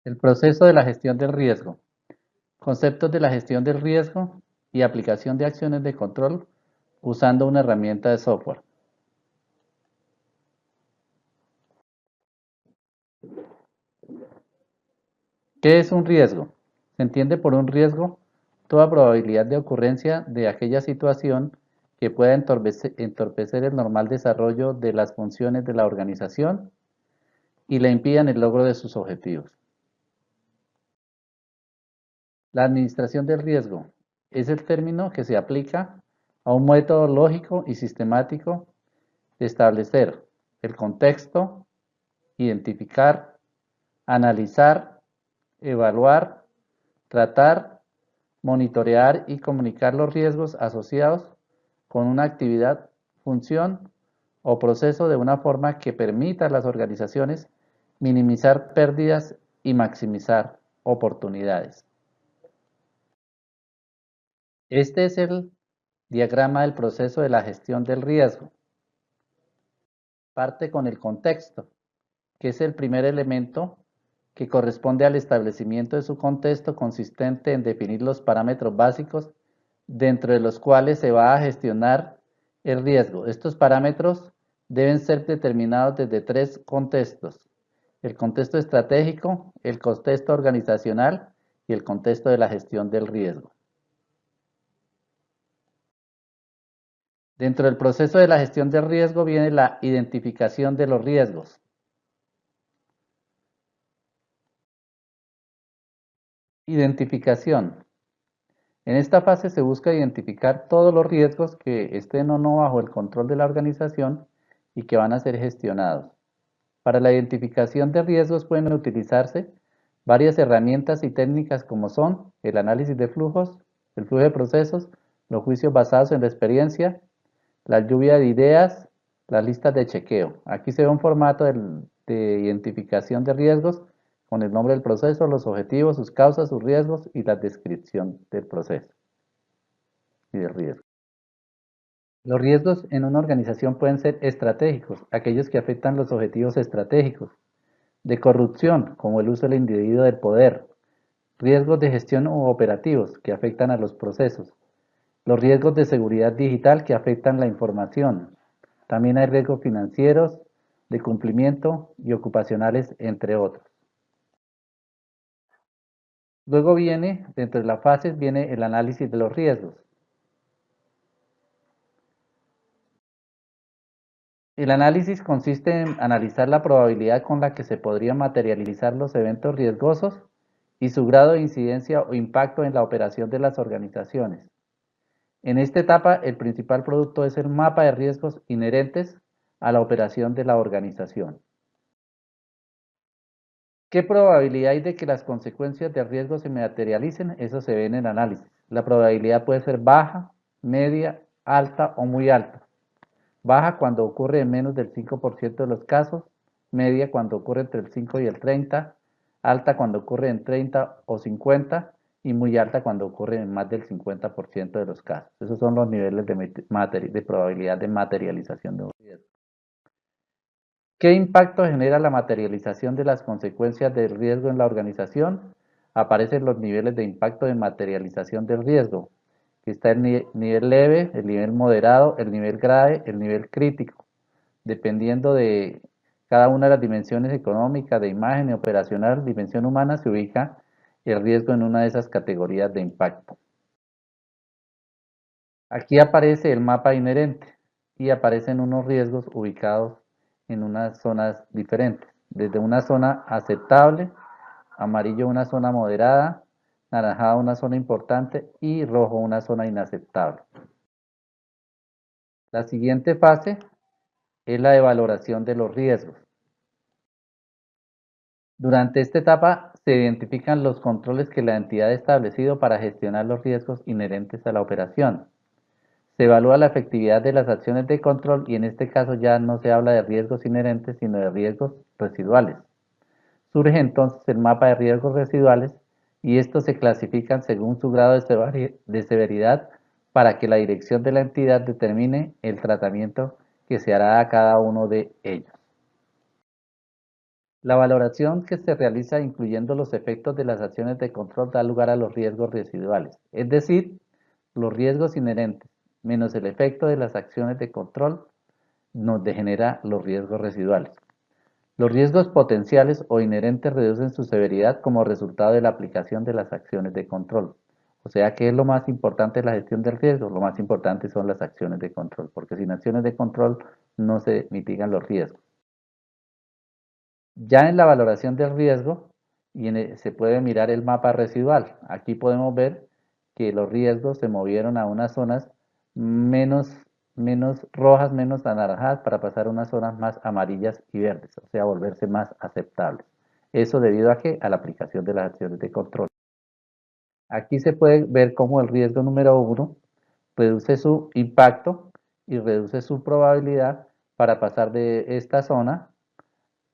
El proceso de la gestión del riesgo. Conceptos de la gestión del riesgo y aplicación de acciones de control usando una herramienta de software. ¿Qué es un riesgo? Se entiende por un riesgo toda probabilidad de ocurrencia de aquella situación que pueda entorpecer el normal desarrollo de las funciones de la organización y le impidan el logro de sus objetivos. La administración del riesgo es el término que se aplica a un método lógico y sistemático de establecer el contexto, identificar, analizar, evaluar, tratar, monitorear y comunicar los riesgos asociados con una actividad, función o proceso de una forma que permita a las organizaciones minimizar pérdidas y maximizar oportunidades. Este es el diagrama del proceso de la gestión del riesgo. Parte con el contexto, que es el primer elemento que corresponde al establecimiento de su contexto consistente en definir los parámetros básicos dentro de los cuales se va a gestionar el riesgo. Estos parámetros deben ser determinados desde tres contextos: el contexto estratégico, el contexto organizacional y el contexto de la gestión del riesgo. Dentro del proceso de la gestión del riesgo viene la identificación de los riesgos. Identificación. En esta fase se busca identificar todos los riesgos que estén o no bajo el control de la organización y que van a ser gestionados. Para la identificación de riesgos pueden utilizarse varias herramientas y técnicas como son el análisis de flujos, el flujo de procesos, los juicios basados en la experiencia, la lluvia de ideas, las listas de chequeo. Aquí se ve un formato de identificación de riesgos con el nombre del proceso, los objetivos, sus causas, sus riesgos y la descripción del proceso y del riesgo. Los riesgos en una organización pueden ser estratégicos, aquellos que afectan los objetivos estratégicos; de corrupción, como el uso del individuo del poder; riesgos de gestión u operativos, que afectan a los procesos; los riesgos de seguridad digital, que afectan la información. También hay riesgos financieros, de cumplimiento y ocupacionales, entre otros. Luego viene, dentro de las fases, viene el análisis de los riesgos. El análisis consiste en analizar la probabilidad con la que se podrían materializar los eventos riesgosos y su grado de incidencia o impacto en la operación de las organizaciones. En esta etapa, el principal producto es el mapa de riesgos inherentes a la operación de la organización. ¿Qué probabilidad hay de que las consecuencias del riesgo se materialicen? Eso se ve en el análisis. La probabilidad puede ser baja, media, alta o muy alta. Baja cuando ocurre en menos del 5% de los casos, media cuando ocurre entre el 5 y el 30, alta cuando ocurre en 30 o 50 y muy alta cuando ocurre en más del 50% de los casos. Esos son los niveles de probabilidad de materialización de un riesgo. ¿Qué impacto genera la materialización de las consecuencias del riesgo en la organización? Aparecen los niveles de impacto de materialización del riesgo, que está el nivel leve, el nivel moderado, el nivel grave, el nivel crítico. Dependiendo de cada una de las dimensiones económicas, de imagen y operacional, dimensión humana, se ubica el riesgo en una de esas categorías de impacto. Aquí aparece el mapa inherente y aparecen unos riesgos ubicados en unas zonas diferentes, desde una zona aceptable, amarillo una zona moderada, naranjada una zona importante y rojo una zona inaceptable. La siguiente fase es la de valoración de los riesgos. Durante esta etapa se identifican los controles que la entidad ha establecido para gestionar los riesgos inherentes a la operación. Se evalúa la efectividad de las acciones de control y en este caso ya no se habla de riesgos inherentes, sino de riesgos residuales. Surge entonces el mapa de riesgos residuales y estos se clasifican según su grado de severidad para que la dirección de la entidad determine el tratamiento que se hará a cada uno de ellos. La valoración que se realiza incluyendo los efectos de las acciones de control da lugar a los riesgos residuales, es decir, los riesgos inherentes menos el efecto de las acciones de control nos degenera los riesgos residuales. Los riesgos potenciales o inherentes reducen su severidad como resultado de la aplicación de las acciones de control. O sea, ¿qué es lo más importante de la gestión del riesgo? Lo más importante son las acciones de control, porque sin acciones de control no se mitigan los riesgos. Ya en la valoración del riesgo se puede mirar el mapa residual. Aquí podemos ver que los riesgos se movieron a unas zonas menos, menos rojas, menos anaranjadas para pasar a unas zonas más amarillas y verdes, o sea, volverse más aceptables. Eso debido a que a la aplicación de las acciones de control. Aquí se puede ver cómo el riesgo número uno reduce su impacto y reduce su probabilidad para pasar de esta zona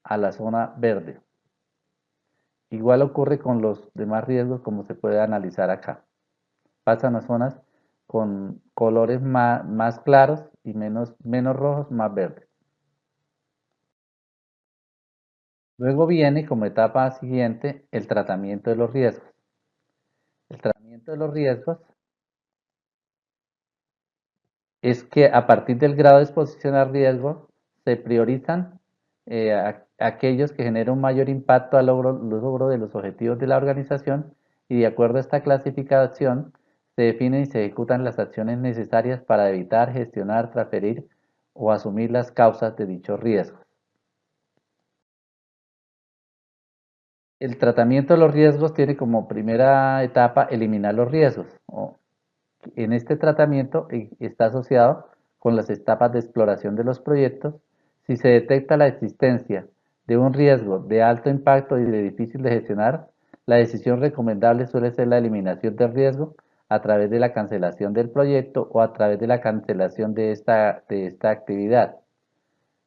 a la zona verde. Igual ocurre con los demás riesgos como se puede analizar acá. Pasan a zonas con colores más claros y menos rojos, más verdes. Luego viene como etapa siguiente el tratamiento de los riesgos. El tratamiento de los riesgos es que a partir del grado de exposición al riesgo se priorizan aquellos que generan un mayor impacto al logro de los objetivos de la organización y de acuerdo a esta clasificación se definen y se ejecutan las acciones necesarias para evitar, gestionar, transferir o asumir las causas de dichos riesgos. El tratamiento de los riesgos tiene como primera etapa eliminar los riesgos. En este tratamiento está asociado con las etapas de exploración de los proyectos. Si se detecta la existencia de un riesgo de alto impacto y de difícil de gestionar, la decisión recomendable suele ser la eliminación del riesgo a través de la cancelación del proyecto o a través de la cancelación de esta actividad.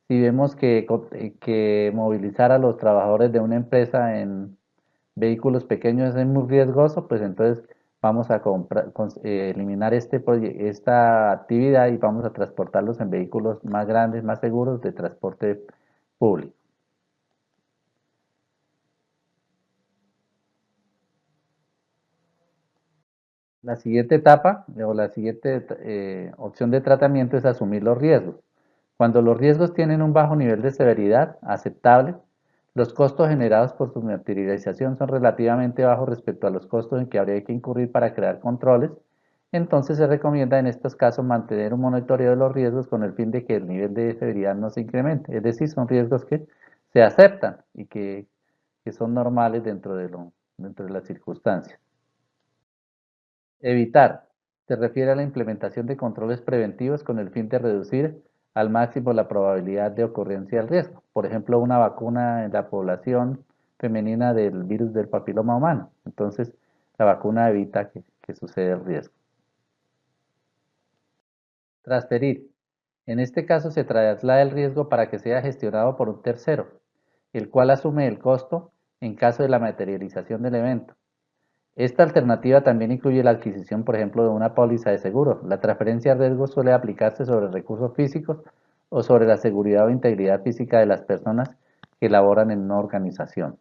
Si vemos que movilizar a los trabajadores de una empresa en vehículos pequeños es muy riesgoso, pues entonces vamos a eliminar esta actividad y vamos a transportarlos en vehículos más grandes, más seguros de transporte público. La siguiente etapa o la siguiente opción de tratamiento es asumir los riesgos. Cuando los riesgos tienen un bajo nivel de severidad aceptable, los costos generados por su materialización son relativamente bajos respecto a los costos en que habría que incurrir para crear controles. Entonces se recomienda en estos casos mantener un monitoreo de los riesgos con el fin de que el nivel de severidad no se incremente. Es decir, son riesgos que se aceptan y que son normales dentro de las circunstancias. Evitar. Se refiere a la implementación de controles preventivos con el fin de reducir al máximo la probabilidad de ocurrencia del riesgo. Por ejemplo, una vacuna en la población femenina del virus del papiloma humano. Entonces, la vacuna evita que suceda el riesgo. Transferir. En este caso se traslada el riesgo para que sea gestionado por un tercero, el cual asume el costo en caso de la materialización del evento. Esta alternativa también incluye la adquisición, por ejemplo, de una póliza de seguro. La transferencia de riesgo suele aplicarse sobre recursos físicos o sobre la seguridad o integridad física de las personas que laboran en una organización.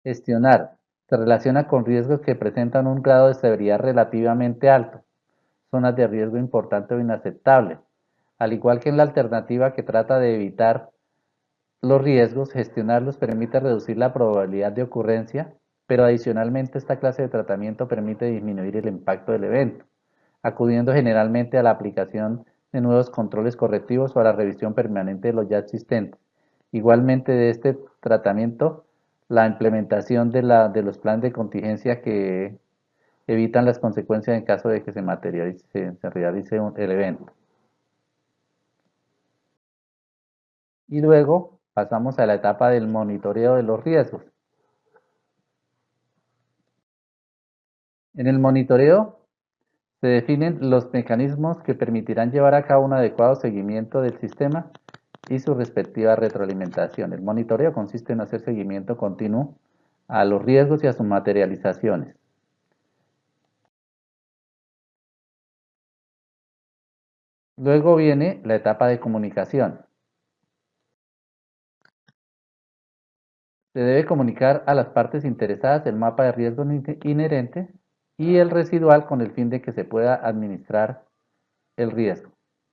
Gestionar. Se relaciona con riesgos que presentan un grado de severidad relativamente alto, zonas de riesgo importante o inaceptable. Al igual que en la alternativa que trata de evitar los riesgos, gestionarlos permite reducir la probabilidad de ocurrencia, pero adicionalmente esta clase de tratamiento permite disminuir el impacto del evento, acudiendo generalmente a la aplicación de nuevos controles correctivos o a la revisión permanente de los ya existentes. Igualmente de este tratamiento, la implementación de los planes de contingencia que evitan las consecuencias en caso de que se realice el evento. Y luego pasamos a la etapa del monitoreo de los riesgos. En el monitoreo se definen los mecanismos que permitirán llevar a cabo un adecuado seguimiento del sistema y su respectiva retroalimentación. El monitoreo consiste en hacer seguimiento continuo a los riesgos y a sus materializaciones. Luego viene la etapa de comunicación. Se debe comunicar a las partes interesadas el mapa de riesgo inherente y el residual con el fin de que se pueda administrar el riesgo.